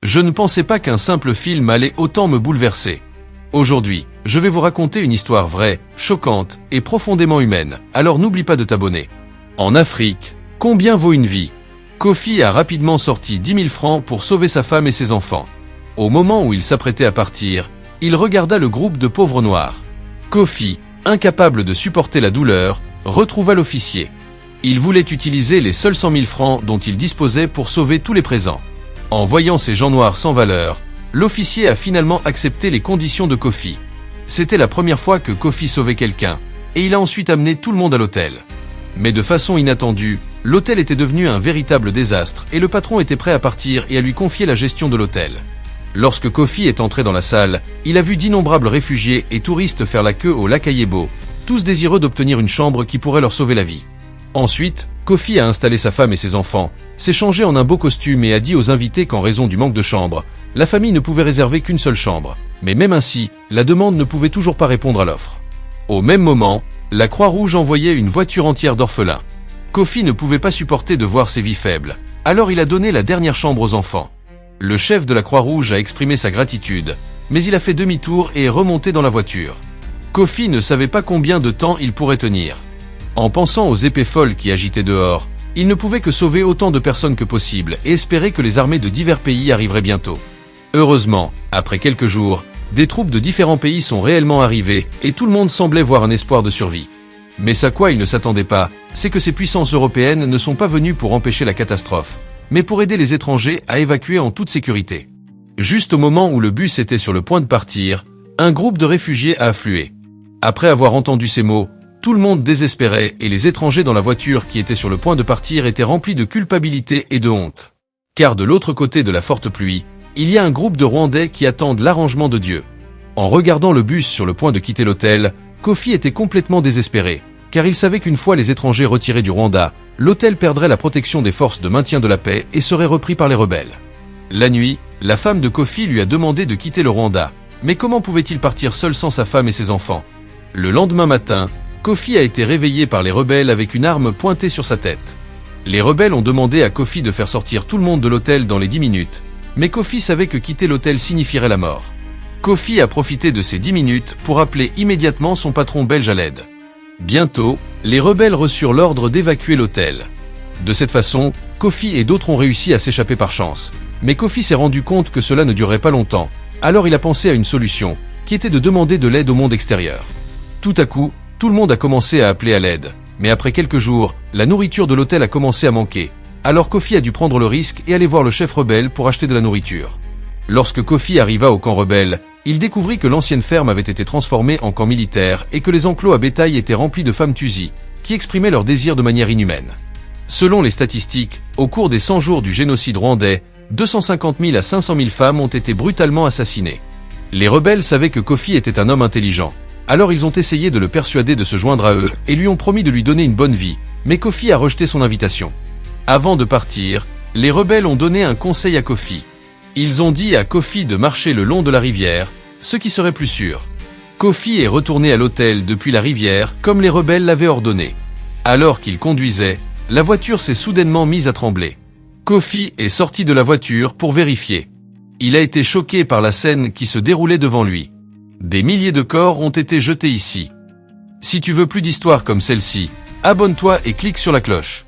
Je ne pensais pas qu'un simple film allait autant me bouleverser. Aujourd'hui, je vais vous raconter une histoire vraie, choquante et profondément humaine, alors n'oublie pas de t'abonner. En Afrique, combien vaut une vie? Kofi a rapidement sorti 10 000 francs pour sauver sa femme et ses enfants. Au moment où il s'apprêtait à partir, il regarda le groupe de pauvres noirs. Kofi, incapable de supporter la douleur, retrouva l'officier. Il voulait utiliser les seuls 100 000 francs dont il disposait pour sauver tous les présents. En voyant ces gens noirs sans valeur, l'officier a finalement accepté les conditions de Kofi. C'était la première fois que Kofi sauvait quelqu'un, et il a ensuite amené tout le monde à l'hôtel. Mais de façon inattendue, l'hôtel était devenu un véritable désastre et le patron était prêt à partir et à lui confier la gestion de l'hôtel. Lorsque Kofi est entré dans la salle, il a vu d'innombrables réfugiés et touristes faire la queue au lac Ayebo, tous désireux d'obtenir une chambre qui pourrait leur sauver la vie. Ensuite, Kofi a installé sa femme et ses enfants, s'est changé en un beau costume et a dit aux invités qu'en raison du manque de chambres, la famille ne pouvait réserver qu'une seule chambre. Mais même ainsi, la demande ne pouvait toujours pas répondre à l'offre. Au même moment, la Croix-Rouge envoyait une voiture entière d'orphelins. Kofi ne pouvait pas supporter de voir ses vies faibles, alors il a donné la dernière chambre aux enfants. Le chef de la Croix-Rouge a exprimé sa gratitude, mais il a fait demi-tour et est remonté dans la voiture. Kofi ne savait pas combien de temps il pourrait tenir. En pensant aux épées folles qui agitaient dehors, il ne pouvait que sauver autant de personnes que possible et espérer que les armées de divers pays arriveraient bientôt. Heureusement, après quelques jours, des troupes de différents pays sont réellement arrivées et tout le monde semblait voir un espoir de survie. Mais ce à quoi il ne s'attendait pas, c'est que ces puissances européennes ne sont pas venues pour empêcher la catastrophe, mais pour aider les étrangers à évacuer en toute sécurité. Juste au moment où le bus était sur le point de partir, un groupe de réfugiés a afflué. Après avoir entendu ces mots, tout le monde désespérait et les étrangers dans la voiture qui était sur le point de partir étaient remplis de culpabilité et de honte. Car de l'autre côté de la forte pluie, il y a un groupe de Rwandais qui attendent l'arrangement de Dieu. En regardant le bus sur le point de quitter l'hôtel, Kofi était complètement désespéré, car il savait qu'une fois les étrangers retirés du Rwanda, l'hôtel perdrait la protection des forces de maintien de la paix et serait repris par les rebelles. La nuit, la femme de Kofi lui a demandé de quitter le Rwanda, mais comment pouvait-il partir seul sans sa femme et ses enfants? Le lendemain matin, Kofi a été réveillé par les rebelles avec une arme pointée sur sa tête. Les rebelles ont demandé à Kofi de faire sortir tout le monde de l'hôtel dans les 10 minutes, mais Kofi savait que quitter l'hôtel signifierait la mort. Kofi a profité de ces 10 minutes pour appeler immédiatement son patron belge à l'aide. Bientôt, les rebelles reçurent l'ordre d'évacuer l'hôtel. De cette façon, Kofi et d'autres ont réussi à s'échapper par chance. Mais Kofi s'est rendu compte que cela ne durerait pas longtemps, alors il a pensé à une solution, qui était de demander de l'aide au monde extérieur. Tout à coup, tout le monde a commencé à appeler à l'aide, mais après quelques jours, la nourriture de l'hôtel a commencé à manquer. Alors Kofi a dû prendre le risque et aller voir le chef rebelle pour acheter de la nourriture. Lorsque Kofi arriva au camp rebelle, il découvrit que l'ancienne ferme avait été transformée en camp militaire et que les enclos à bétail étaient remplis de femmes Tutsis, qui exprimaient leurs désirs de manière inhumaine. Selon les statistiques, au cours des 100 jours du génocide rwandais, 250 000 à 500 000 femmes ont été brutalement assassinées. Les rebelles savaient que Kofi était un homme intelligent. Alors ils ont essayé de le persuader de se joindre à eux et lui ont promis de lui donner une bonne vie, mais Kofi a rejeté son invitation. Avant de partir, les rebelles ont donné un conseil à Kofi. Ils ont dit à Kofi de marcher le long de la rivière, ce qui serait plus sûr. Kofi est retourné à l'hôtel depuis la rivière comme les rebelles l'avaient ordonné. Alors qu'il conduisait, la voiture s'est soudainement mise à trembler. Kofi est sorti de la voiture pour vérifier. Il a été choqué par la scène qui se déroulait devant lui. Des milliers de corps ont été jetés ici. Si tu veux plus d'histoires comme celle-ci, abonne-toi et clique sur la cloche.